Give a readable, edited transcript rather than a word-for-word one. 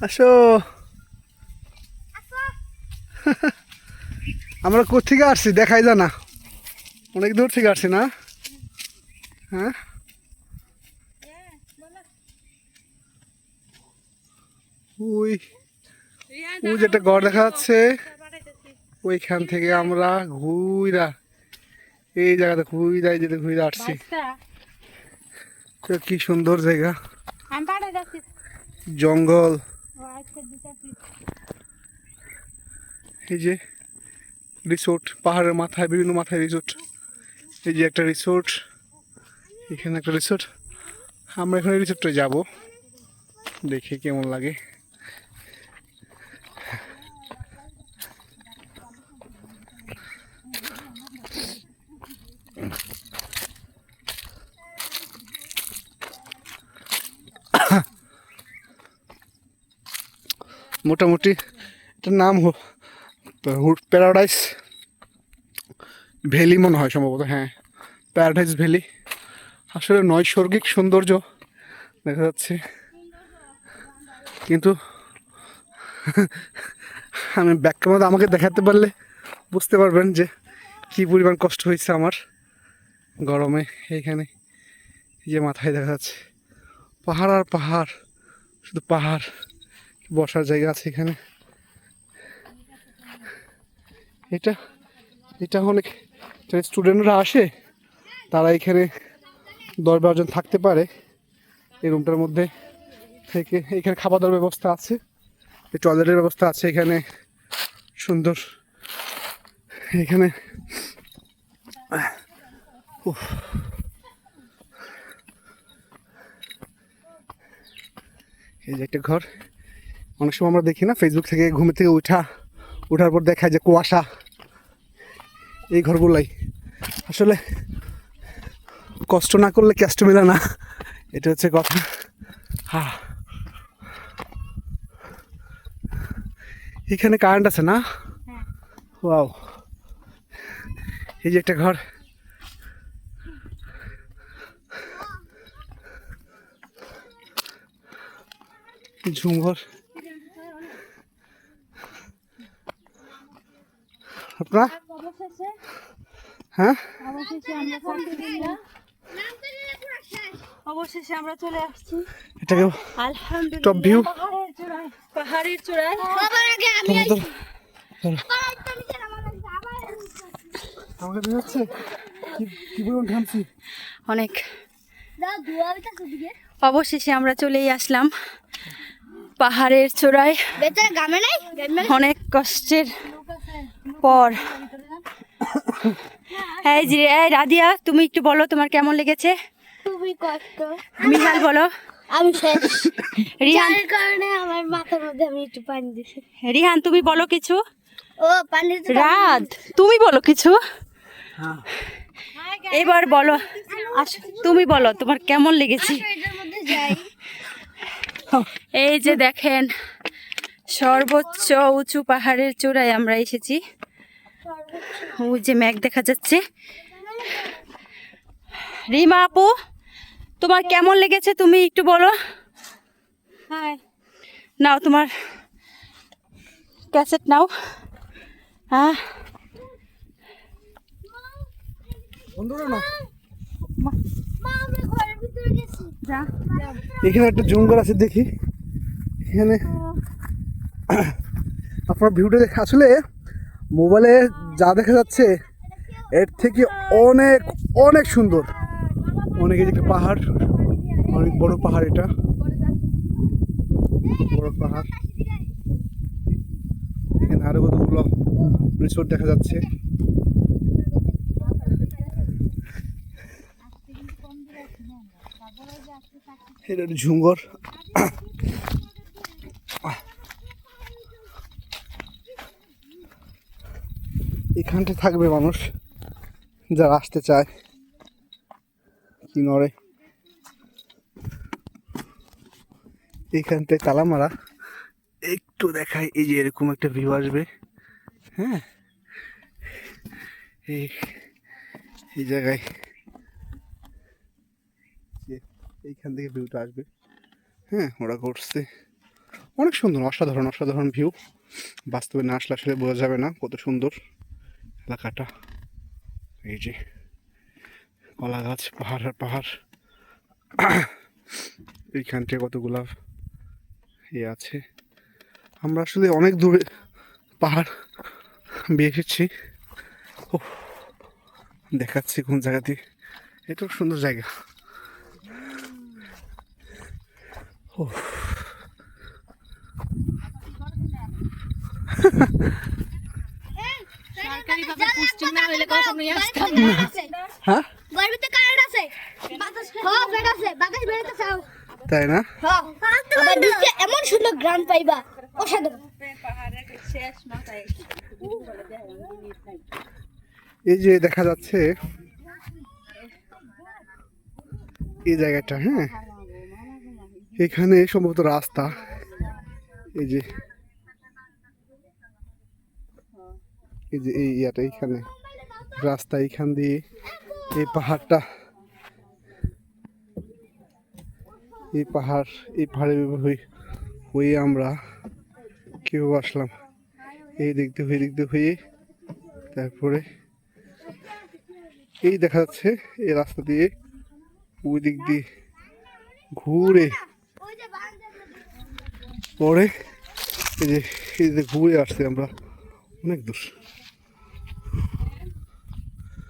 আসো। আমরা কোথেকে আসছি দেখাই যায় না, অনেক দূর থেকে আসছি না? হ্যাঁ, ওই ওই যে একটা ঘর দেখা যাচ্ছে, ওইখান থেকে আমরা ঘুইরা এই জায়গাতে ঘুইরা যেতে ঘুইরা আসছি। তো কি সুন্দর জায়গা, জঙ্গল। এই যে রিসোর্ট, পাহাড়ের মাথায়, বিভিন্ন মাথায় রিসোর্ট। এই যে একটা রিসোর্ট, এখানে একটা রিসোর্ট। আমরা এখানে রিসোর্টে যাব, দেখি কেমন লাগে। মোটামুটি এটার নাম প্যারাডাইস ভ্যালি মনে হয় সম্ভবত। হ্যাঁ, প্যারাডাইস ভ্যালি। আসলে নৈসর্গিক সৌন্দর্য দেখা যাচ্ছে, কিন্তু আমি ব্যাক ক্যামেরা আমাকে দেখাতে পারলে বুঝতে পারবেন যে কী পরিমাণ কষ্ট হয়েছে আমার গরমে। এইখানে এই যে মাথায় দেখা যাচ্ছে পাহাড় আর পাহাড়, শুধু পাহাড়। বসার জায়গা আছে এখানে। এটা এটা অনেক স্টুডেন্টরা আসে, তারা এখানে 10-12 জন থাকতে পারে এই রুমটার মধ্যে থেকে। এখানে খাওয়া দাওয়ার ব্যবস্থা আছে, টয়লেটের ব্যবস্থা আছে এখানে, সুন্দর। এখানে এই যে একটা ঘর, অনেক সময় আমরা দেখি না ফেসবুক থেকে, ঘুমে থেকে ওঠার পর দেখায় যে কুয়াশা, এই ঘরগুলাই। আসলে কষ্ট না করলে কষ্ট মেলে না, এটা হচ্ছে কথা। হ্যাঁ, এখানে কারেন্ট আছে না? ওয়াও, এই যে একটা ঘর। ঝুমঘর। আপনার হ্যাঁ, অবশেষে আমরা চলে আসছি। এটাকে আলহামদুলিল্লাহ, টপ ভিউ। পাহাড়ের চূড়ায়। আমাকে দেখা যাচ্ছে কি পরিমাণ ঘামছি অনেক। অবশেষে আমরা চলেই আসলাম পাহাড়ের চূড়ায়, অনেক কষ্টের পর। এই যে রাদিয়া, তুমি একটু বলো তোমার কেমন লেগেছে? খুবই কষ্ট। মিহাল বলো। আমি শেষ। রিহান, যার কারণে আমার মাথার মধ্যে আমি একটু পানি দিছি। রিহান তুমি বলো কিছু। ও পানি তো রাত তুমি বলো কিছু। এবার বলো, তুমি বলো তোমার কেমন লেগেছে। এটার মধ্যে যাই। এই যে দেখেন, সর্বোচ্চ উঁচু পাহাড়ের চূড়ায় আমরা এসেছি। ওই যে মেঘ দেখা যাচ্ছে। রিমা আপু, তোমার কেমন লেগেছে তুমি একটু বলো। হ্যাঁ, নাও তোমার ক্যাসেট নাও। হ্যাঁ, বন্ধুরা না, মা আমরা ঘরের ভিতরে গেছি। যা। এখানে একটা জঙ্গল আছে দেখি। এখানে আপনার ভিউটা দেখে আসলে মোবাইলে যা দেখা যাচ্ছে এর থেকে অনেক অনেক সুন্দর। অনেক, এই যে একটা পাহাড়, অনেক বড় পাহাড়, এটা বড় পাহাড়। এখানে আরো কতগুলো রিসোর্ট দেখা যাচ্ছে। এটা একটা ঝুমঘর। এখানটা থাকবে মানুষ যারা আসতে চায়। কি নড়ে এইখানটায় তালা মারা। একটু দেখাই, এই যে এরকম একটা ভিউ আসবে। হ্যাঁ, এই জায়গায় এইখান থেকে ভিউটা আসবে। হ্যাঁ, ওরা করছে অনেক সুন্দর, অসাধারণ অসাধারণ ভিউ। বাস্তবে না আসলে আসলে বোঝা যাবে না কত সুন্দর এলাকাটা। এই যে কলা গাছ, পাহাড় আর পাহাড়। এইখানটায় কতগুলা আছে। আমরা আসলে অনেক দূরে পাহাড় বেয়ে এসেছি। ওহ, দেখাচ্ছি কোন জায়গা দিয়ে। এটাও সুন্দর জায়গা। ওহ, হ্যাঁ গর্বিতে কারেন্ট আছে বাতাস হ্যাঁ ফেট আছে বাতাস বেরোতেছে তাই না? হ্যাঁ আবার নিচে এমন সুন্দর গ্রাম পাইবা অসাধারণ। এই যে দেখা যাচ্ছে এই জায়গাটা, হ্যাঁ এখানে সম্ভবত রাস্তা। এই যে এই ইয়াটা এইখানে রাস্তা, এইখান দিয়ে এই পাহাড়টা, এই পাহাড়ে হয়ে আমরা কীভাবে আসলাম, এই দিক দিয়ে হয়ে তারপরে এই দেখা যাচ্ছে এই রাস্তা দিয়ে ওই দিক দিয়ে ঘুরে পরে এই যে ঘুরে আসছি আমরা অনেক দূর।